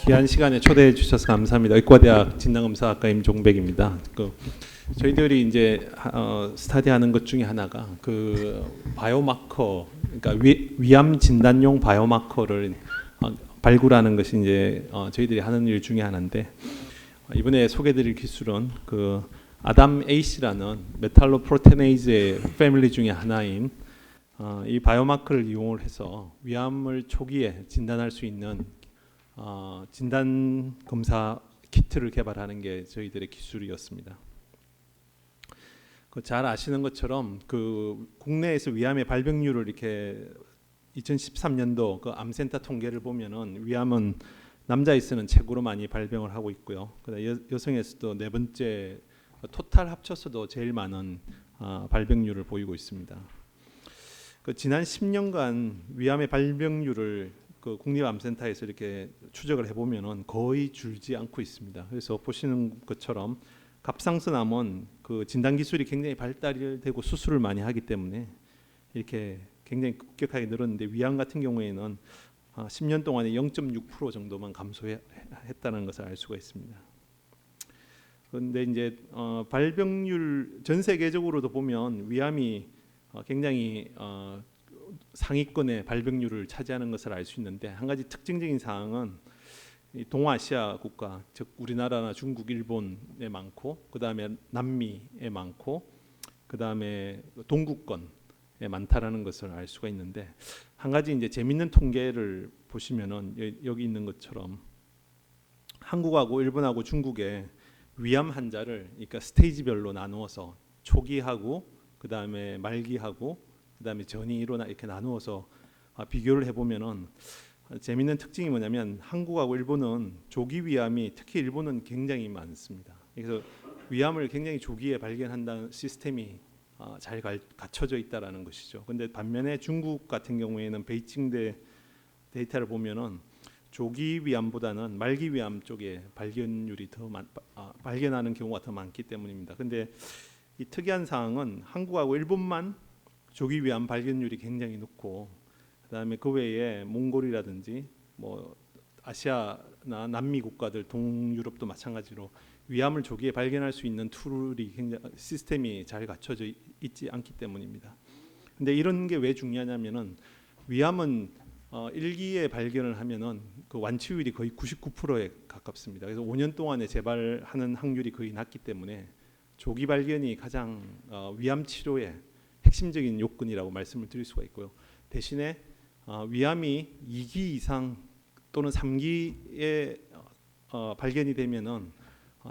귀한 시간에 초대해 주셔서 감사합니다. 의과대학 진단검사학과 임종백입니다. 저희들이 이제 스터디하는 것 중에 하나가 그 바이오마커, 그러니까 위암 진단용 바이오마커를 발굴하는 것이 이제 저희들이 하는 일 중에 하나인데, 이번에 소개드릴 기술은 그 아담 A씨라는 메탈로프로테네이즈의 패밀리 중에 하나인 이 바이오마커를 이용을 해서 위암을 초기에 진단할 수 있는 진단 검사 키트를 개발하는 게 저희들의 기술이었습니다. 잘 아시는 것처럼 그 국내에서 위암의 발병률을 이렇게 2013년도 그 암센터 통계를 보면은 위암은 남자에서는 최고로 많이 발병을 하고 있고요. 여성에서도 네 번째, 토탈 합쳐서도 제일 많은 발병률을 보이고 있습니다. 지난 10년간 위암의 발병률을 그 국립암센터에서 이렇게 추적을 해보면은 거의 줄지 않고 있습니다. 그래서 보시는 것처럼 갑상선암은 그 진단 기술이 굉장히 발달되고 수술을 많이 하기 때문에 이렇게 굉장히 급격하게 늘었는데, 위암 같은 경우에는 10년 동안에 0.6% 정도만 감소했다는 것을 알 수가 있습니다. 그런데 이제 발병률 전 세계적으로도 보면 위암이 굉장히 상위권의 발병률을 차지하는 것을 알 수 있는데, 한 가지 특징적인 사항은 동아시아 국가, 즉 우리나라나 중국, 일본에 많고, 그 다음에 남미에 많고, 그 다음에 동구권에 많다라는 것을 알 수가 있는데, 한 가지 이제 재밌는 통계를 보시면은 여기 있는 것처럼 한국하고 일본하고 중국의 위암 환자를 그러니까 스테이지별로 나누어서 초기하고 그 다음에 말기하고 그 다음에 전이로나 이렇게 나누어서 비교를 해보면은 재미있는 특징이 뭐냐면, 한국하고 일본은 조기 위암이, 특히 일본은 굉장히 많습니다. 그래서 위암을 굉장히 조기에 발견한다는 시스템이 잘 갖춰져 있다라는 것이죠. 근데 반면에 중국 같은 경우에는 베이징대 데이터를 보면은 조기 위암보다는 말기 위암 쪽에 발견율이 발견하는 경우가 더 많기 때문입니다. 근데 이 특이한 사항은 한국하고 일본만 조기 위암 발견율이 굉장히 높고, 그다음에 그 외에 몽골이라든지 뭐 아시아나 남미 국가들, 동유럽도 마찬가지로 위암을 조기에 발견할 수 있는 툴이 굉장히 시스템이 잘 갖춰져 있지 않기 때문입니다. 근데 이런 게 왜 중요하냐면은, 위암은 1기에 발견을 하면은 그 완치율이 거의 99%에 가깝습니다. 그래서 5년 동안에 재발하는 확률이 거의 낮기 때문에 조기 발견이 가장 위암 치료의 핵심적인 요건이라고 말씀을 드릴 수가 있고요. 대신에 위암이 2기 이상 또는 3기에 발견이 되면은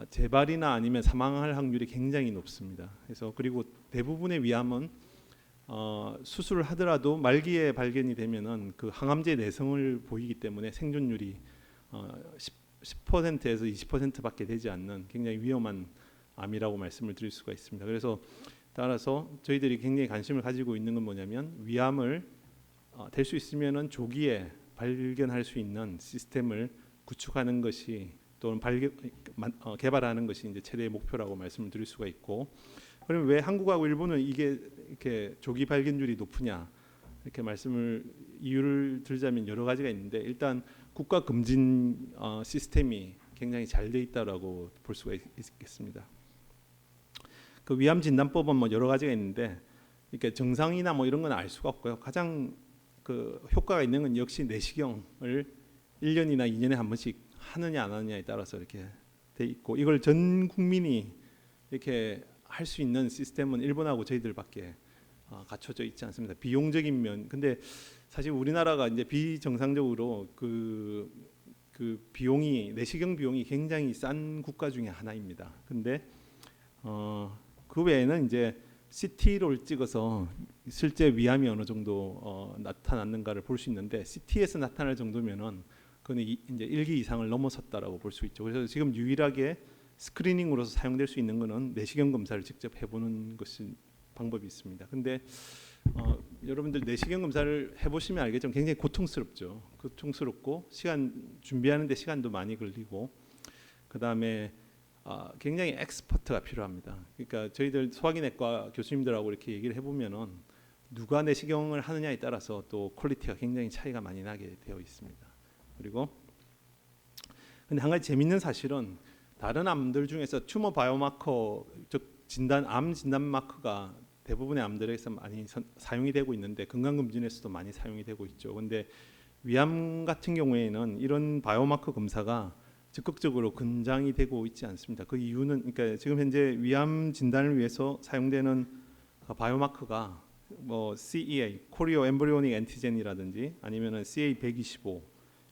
재발이나 아니면 사망할 확률이 굉장히 높습니다. 그래서 그리고 대부분의 위암은 수술을 하더라도 말기에 발견이 되면은 그 항암제 내성을 보이기 때문에 생존율이 10%에서 20%밖에 되지 않는 굉장히 위험한 암이라고 말씀을 드릴 수가 있습니다. 그래서 따라서 저희들이 굉장히 관심을 가지고 있는 건 뭐냐면, 위암을 될 수 있으면은 조기에 발견할 수 있는 시스템을 구축하는 것이, 또는 개발하는 것이 이제 최대의 목표라고 말씀을 드릴 수가 있고, 그러면 왜 한국하고 일본은 이게 이렇게 조기 발견율이 높으냐, 이렇게 이유를 들자면 여러 가지가 있는데, 일단 국가 검진 시스템이 굉장히 잘 돼 있다라고 볼 수가 있겠습니다. 그 위암 진단법은 뭐 여러 가지가 있는데, 이렇게 정상이나 뭐 이런 건 알 수가 없고요. 가장 그 효과가 있는 건 역시 내시경을 1년이나 2년에 한 번씩 하느냐 안 하느냐에 따라서 이렇게 돼 있고, 이걸 전 국민이 이렇게 할 수 있는 시스템은 일본하고 저희들밖에 갖춰져 있지 않습니다. 비용적인 면, 근데 사실 우리나라가 이제 비정상적으로 그 비용이, 내시경 비용이 굉장히 싼 국가 중에 하나입니다. 근데 그 외에는 이제 CT를 찍어서 실제 위암이 어느 정도 나타났는가를 볼 수 있는데, CT에서 나타날 정도면은 그건 이제 1기 이상을 넘어섰다라고 볼 수 있죠. 그래서 지금 유일하게 스크리닝으로서 사용될 수 있는 것은 내시경 검사를 직접 해보는 것이 방법이 있습니다. 근데 여러분들 내시경 검사를 해보시면 알겠지만 굉장히 고통스럽죠. 고통스럽고 준비하는데 시간도 많이 걸리고, 그 다음에 굉장히 엑스퍼트가 필요합니다. 그러니까 저희들 소화기내과 교수님들하고 이렇게 얘기를 해보면은 누가 내시경을 하느냐에 따라서 또 퀄리티가 굉장히 차이가 많이 나게 되어 있습니다. 그리고 근데 한 가지 재밌는 사실은 다른 암들 중에서 튜머 바이오마커, 즉 암 진단 마커가 대부분의 암들에서 많이 사용이 되고 있는데 건강검진에서도 많이 사용이 되고 있죠. 근데 위암 같은 경우에는 이런 바이오마커 검사가 적극적으로 권장이 되고 있지 않습니다. 그 이유는 그러니까 지금 현재 위암 진단을 위해서 사용되는 바이오마커가 뭐 CEA, 코리오 엠브리오닉 엔티젠이라든지 아니면은 CA125,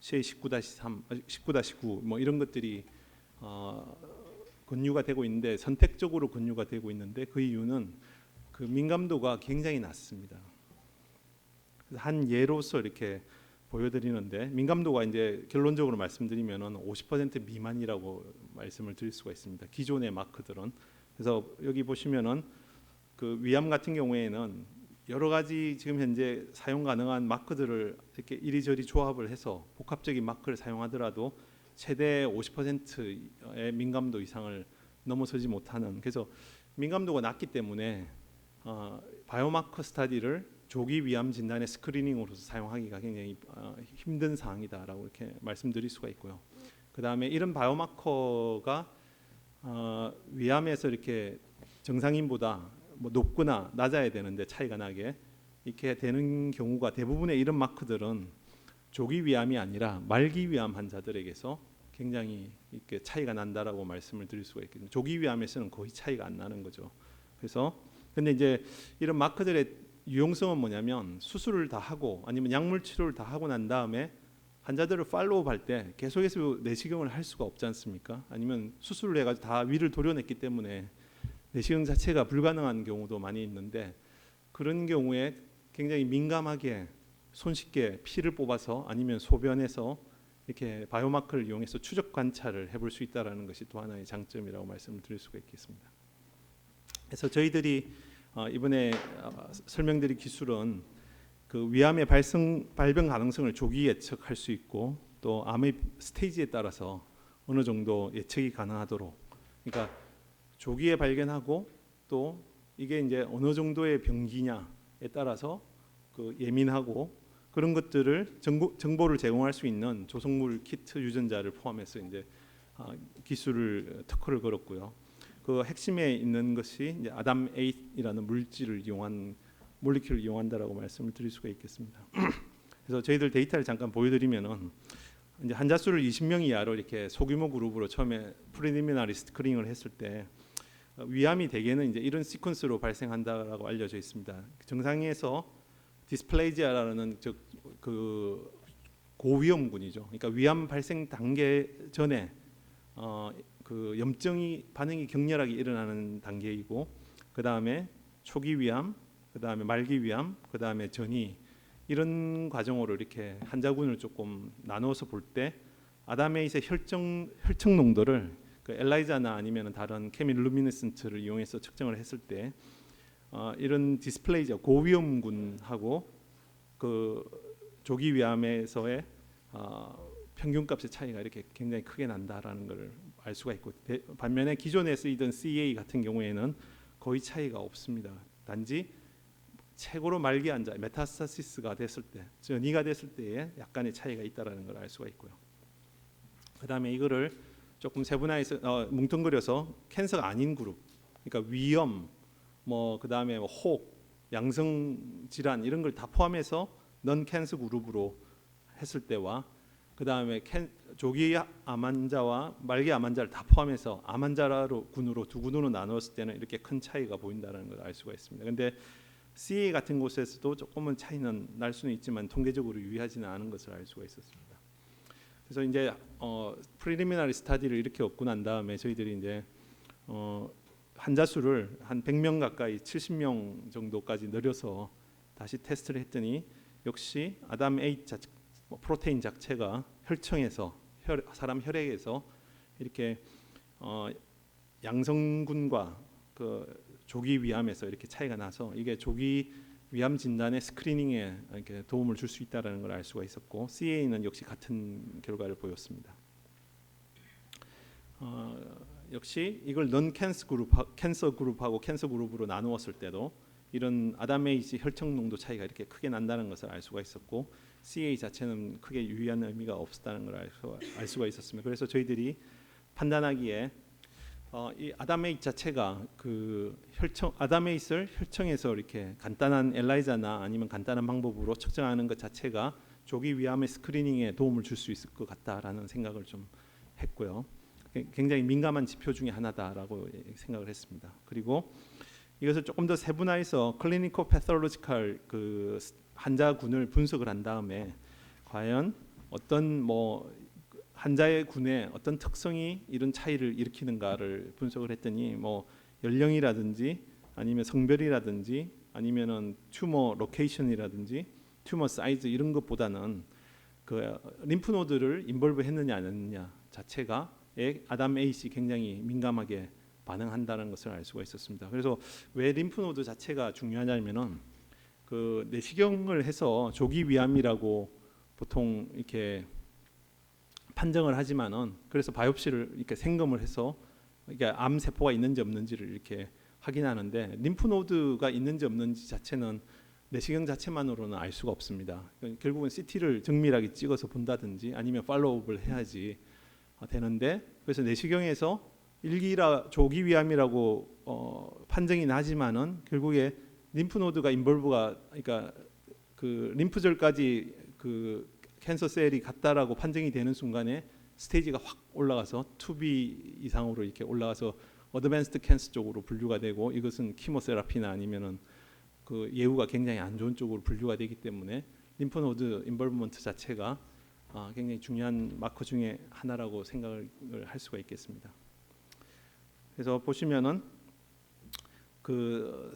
CA19-3, 19-9 뭐 이런 것들이 권유가 되고 있는데 선택적으로 권유가 되고 있는데 그 이유는 그 민감도가 굉장히 낮습니다. 그래서 한 예로서 이렇게 보여드리는데 민감도가 이제 결론적으로 말씀드리면은 50% 미만이라고 말씀을 드릴 수가 있습니다. 기존의 마크들은. 그래서 여기 보시면은 그 위암 같은 경우에는 여러 가지 지금 현재 사용 가능한 마크들을 이렇게 이리저리 조합을 해서 복합적인 마크를 사용하더라도 최대 50%의 민감도 이상을 넘어서지 못하는, 그래서 민감도가 낮기 때문에 바이오마커 스터디를 조기 위암 진단의 스크리닝으로서 사용하기가 굉장히 힘든 사항이다라고 이렇게 말씀드릴 수가 있고요. 그 다음에 이런 바이오마커가 위암에서 이렇게 정상인보다 뭐 높거나 낮아야 되는데 차이가 나게 이렇게 되는 경우가 대부분의 이런 마크들은 조기 위암이 아니라 말기 위암 환자들에게서 굉장히 이렇게 차이가 난다라고 말씀을 드릴 수가 있겠습니다. 조기 위암에서는 거의 차이가 안 나는 거죠. 그래서 근데 이제 이런 마크들의 유용성은 뭐냐면 수술을 다 하고 아니면 약물 치료를 다 하고 난 다음에 환자들을 팔로우할 때 계속해서 내시경을 할 수가 없지 않습니까? 아니면 수술을 해가지고 다 위를 도려냈기 때문에 내시경 자체가 불가능한 경우도 많이 있는데 그런 경우에 굉장히 민감하게 손쉽게 피를 뽑아서 아니면 소변에서 이렇게 바이오마커를 이용해서 추적 관찰을 해볼 수 있다는 것이 또 하나의 장점이라고 말씀을 드릴 수가 있겠습니다. 그래서 저희들이 이번에 설명드릴 기술은 그 위암의 발병 가능성을 조기 예측할 수 있고 또 암의 스테이지에 따라서 어느 정도 예측이 가능하도록, 그러니까 조기에 발견하고 또 이게 이제 어느 정도의 병기냐에 따라서 그 예민하고 그런 것들을 정보를 제공할 수 있는 조성물 키트 유전자를 포함해서 이제 기술을 특허를 걸었고요. 그 핵심에 있는 것이 이제 아담8이라는 물질을 이용한 몰리큘을 이용한다라고 말씀을 드릴 수가 있겠습니다. 그래서 저희들 데이터를 잠깐 보여드리면은 이제 환자 수를 20명 이하로 이렇게 소규모 그룹으로 처음에 프리리미나리 스크린ing을 했을 때 위암이 대개는 이제 이런 시퀀스로 발생한다라고 알려져 있습니다. 정상에서 디스플레이지아라는 그 고위험군이죠. 그러니까 위암 발생 단계 전에 그 염증이 반응이 격렬하게 일어나는 단계이고 그 다음에 초기 위암, 그 다음에 말기 위암, 그 다음에 전이, 이런 과정으로 이렇게 환자군을 조금 나누어서 볼 때 아담에이스의 혈청 농도를 그 엘라이자나 아니면 다른 케밀루미네센트를 이용해서 측정을 했을 때 이런 디스플레이저 고위험군하고 그 조기 위암에서의 평균값의 차이가 이렇게 굉장히 크게 난다라는 걸 알 수가 있고, 반면에 기존에 쓰이던 CA 같은 경우에는 거의 차이가 없습니다. 단지 최고로 말기 환자 메타스타시스가 됐을 때, 전이가 됐을 때에 약간의 차이가 있다라는 걸 알 수가 있고요. 그다음에 이거를 조금 세분화해서 뭉뚱그려서 캔서가 아닌 그룹, 그러니까 위염, 뭐 그다음에 혹, 양성 질환 이런 걸 다 포함해서 넌 캔서 그룹으로 했을 때와 그다음에 조기 암 환자와 말기 암 환자를 다 포함해서 암 환자로 군으로 두 군으로 나누었을 때는 이렇게 큰 차이가 보인다는 걸 알 수가 있습니다. 그런데 CA 같은 곳에서도 조금은 차이는 날 수는 있지만 통계적으로 유의하지는 않은 것을 알 수가 있었습니다. 그래서 이제 프리리미나리 스타디를 이렇게 얻고 난 다음에 저희들이 이제 환자 수를 한 100명 가까이 70명 정도까지 늘려서 다시 테스트를 했더니 역시 아담8 프로테인 자체가 혈청에서 사람 혈액에서 이렇게 양성군과 그 조기 위암에서 이렇게 차이가 나서 이게 조기 위암 진단의 스크리닝에 이렇게 도움을 줄 수 있다라는 걸 알 수가 있었고, CA는 역시 같은 결과를 보였습니다. 역시 이걸 넌 캔서 그룹하고 캔서 그룹으로 나누었을 때도 이런 아담에이지 혈청 농도 차이가 이렇게 크게 난다는 것을 알 수가 있었고, CA 자체는 크게 유의한 의미가 없었다는 걸 알 수가 있었습니다. 그래서 저희들이 판단하기에 이 아담에잇 자체가 그 아담에잇을 혈청에서 이렇게 간단한 엘라이자나 아니면 간단한 방법으로 측정하는 것 자체가 조기 위암의 스크리닝에 도움을 줄 수 있을 것 같다라는 생각을 좀 했고요. 굉장히 민감한 지표 중에 하나다라고 생각을 했습니다. 그리고 이것을 조금 더 세분화해서 클리니컬 패솔로지컬 그 환자군을 분석을 한 다음에 과연 어떤 뭐 환자의 군에 어떤 특성이 이런 차이를 일으키는가를 분석을 했더니 뭐 연령이라든지 아니면 성별이라든지 아니면은 튜머 로케이션이라든지 튜머 사이즈 이런 것보다는 그 림프노드를 인볼브 했느냐 안 했느냐 자체가 아담 에잇이 굉장히 민감하게 반응한다는 것을 알 수가 있었습니다. 그래서 왜 림프노드 자체가 중요하냐면은 그 내시경을 해서 조기 위암이라고 보통 이렇게 판정을 하지만은 그래서 바이옵시를 이렇게 생검을 해서 이게 암 세포가 있는지 없는지를 이렇게 확인하는데 림프노드가 있는지 없는지 자체는 내시경 자체만으로는 알 수가 없습니다. 결국은 CT를 정밀하게 찍어서 본다든지 아니면 팔로우업을 해야지 되는데 그래서 내시경에서 일기라 조기 위암이라고 판정이 나지만은 결국에 림프노드가 인볼브가 그러니까 그 림프절까지 그 캔서 셀이 갔다라고 판정이 되는 순간에 스테이지가 확 올라가서 2B 이상으로 이렇게 올라가서 어드밴스드 캔서 쪽으로 분류가 되고 이것은 키모세라피나 아니면은 그 예후가 굉장히 안 좋은 쪽으로 분류가 되기 때문에 림프노드 인볼브먼트 자체가 굉장히 중요한 마커 중에 하나라고 생각을 할 수가 있겠습니다. 그래서 보시면은 그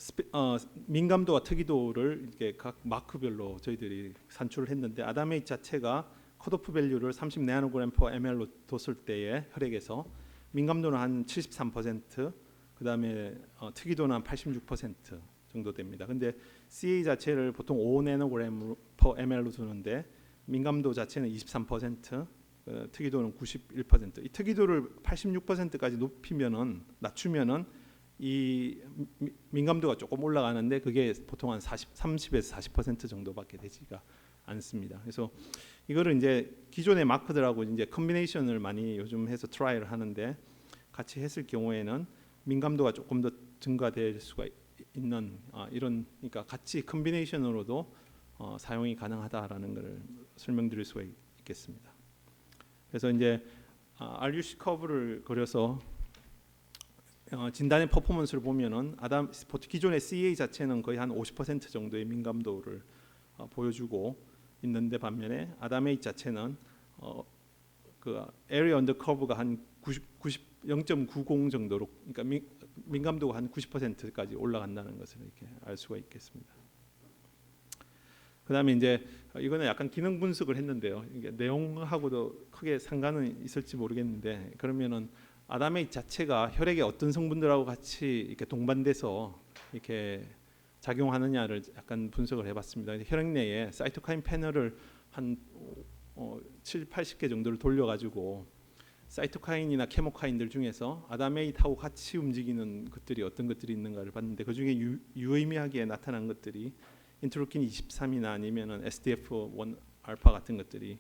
민감도와 특이도를 이렇게 각 마크별로 저희들이 산출을 했는데 아담에잇 자체가 컷오프 밸류를 30 나노그램 per ml로 뒀을 때에 혈액에서 민감도는 한 73%, 그다음에 특이도는 한 86% 정도 됩니다. 근데 CA 자체를 보통 5 나노그램 per ml로 두는데 민감도 자체는 23%, 특이도는 91%. 이 특이도를 86%까지 낮추면은 이 민감도가 조금 올라가는데 그게 보통 한 30에서 40% 정도밖에 되지가 않습니다. 그래서 이거를 이제 기존의 마크들하고 이제 컨비네이션을 많이 요즘 해서 트라이를 하는데 같이 했을 경우에는 민감도가 조금 더 증가될 수가 있는 이런 그러니까 같이 컨비네이션으로도 사용이 가능하다라는 것을 설명드릴 수가 있겠습니다. 그래서 이제 RUC 커브를 그려서 진단의 퍼포먼스를 보면은 기존의 CA 자체는 거의 한 50% 정도의 민감도를 보여주고 있는데 반면에 아담에잇 자체는 그 area under curve가 한 0.90 정도로 그러니까 민감도가 한 90%까지 올라간다는 것을 이렇게 알 수가 있겠습니다. 그다음에 이제 이거는 약간 기능 분석을 했는데요. 이게 내용하고도 크게 상관은 있을지 모르겠는데 그러면은 아담에잇 자체가 혈액의 어떤 성분들하고 같이 이렇게 동반돼서 이렇게 작용하느냐를 약간 분석을 해봤습니다. 혈액 내에 사이토카인 패널을 한 7, 80개 정도를 돌려가지고 사이토카인이나 케모카인들 중에서 아담에잇하고 같이 움직이는 것들이 어떤 것들이 있는가를 봤는데 그 중에 유의미하게 나타난 것들이 인터루킨 23이나 아니면은 SDF1 알파 같은 것들이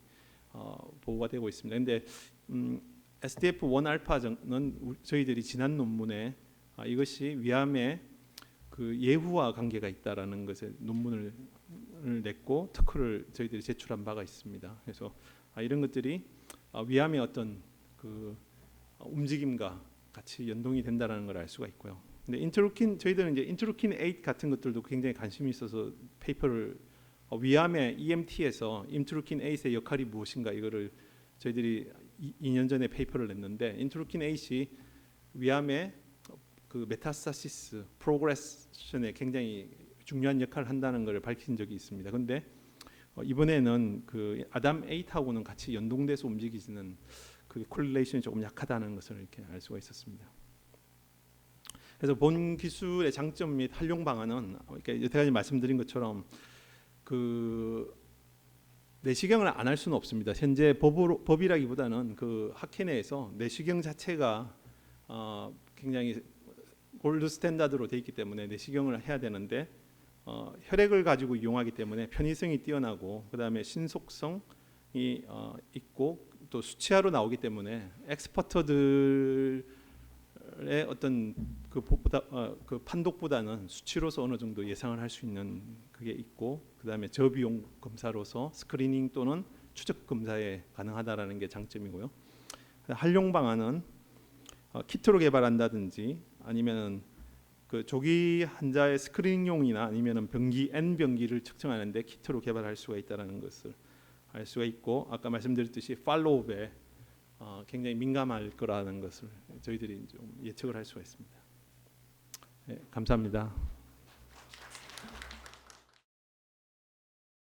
보고가 되고 있습니다. 근데 SDF1 알파는 저희들이 지난 논문에 이것이 위암의 그 예후와 관계가 있다라는 것에 논문을 냈고 특허를 저희들이 제출한 바가 있습니다. 그래서 이런 것들이 위암의 어떤 그 움직임과 같이 연동이 된다라는 걸 알 수가 있고요. 근데 저희들은 이제 인터루킨 8 같은 것들도 굉장히 관심이 있어서 페이퍼를 위암의 EMT에서 인터루킨 8의 역할이 무엇인가 이거를 저희들이 2년 전에 페이퍼를 냈는데 인터루킨 8이 위암의 그 메타스타시스 프로그레션에 굉장히 중요한 역할을 한다는 것을 밝힌 적이 있습니다. 그런데 이번에는 그 아담 8하고는 같이 연동돼서 움직이지는 그 콜레이션이 조금 약하다는 것을 이렇게 알 수가 있었습니다. 그래서 본 기술의 장점 및 활용 방안은 이렇게 여태까지 말씀드린 것처럼 그 내시경을 안 할 수는 없습니다. 현재 법이라기보다는 그 학회 내에서 내시경 자체가 굉장히 골드 스탠다드로 돼 있기 때문에 내시경을 해야 되는데 혈액을 가지고 이용하기 때문에 편의성이 뛰어나고 그다음에 신속성이 있고 또 수치화로 나오기 때문에 엑스퍼터들의 어떤 그 판독보다는 수치로서 어느 정도 예상을 할 수 있는 그게 있고 그다음에 저비용 검사로서 스크리닝 또는 추적 검사에 가능하다라는 게 장점이고요. 활용 방안은 키트로 개발한다든지 아니면 그 조기 환자의 스크리닝용이나 아니면은 병기 N 병기를 측정하는데 키트로 개발할 수가 있다라는 것을 알 수가 있고 아까 말씀드렸듯이 팔로우업에 굉장히 민감할 거라는 것을 저희들이 좀 예측을 할 수가 있습니다. 네, 감사합니다.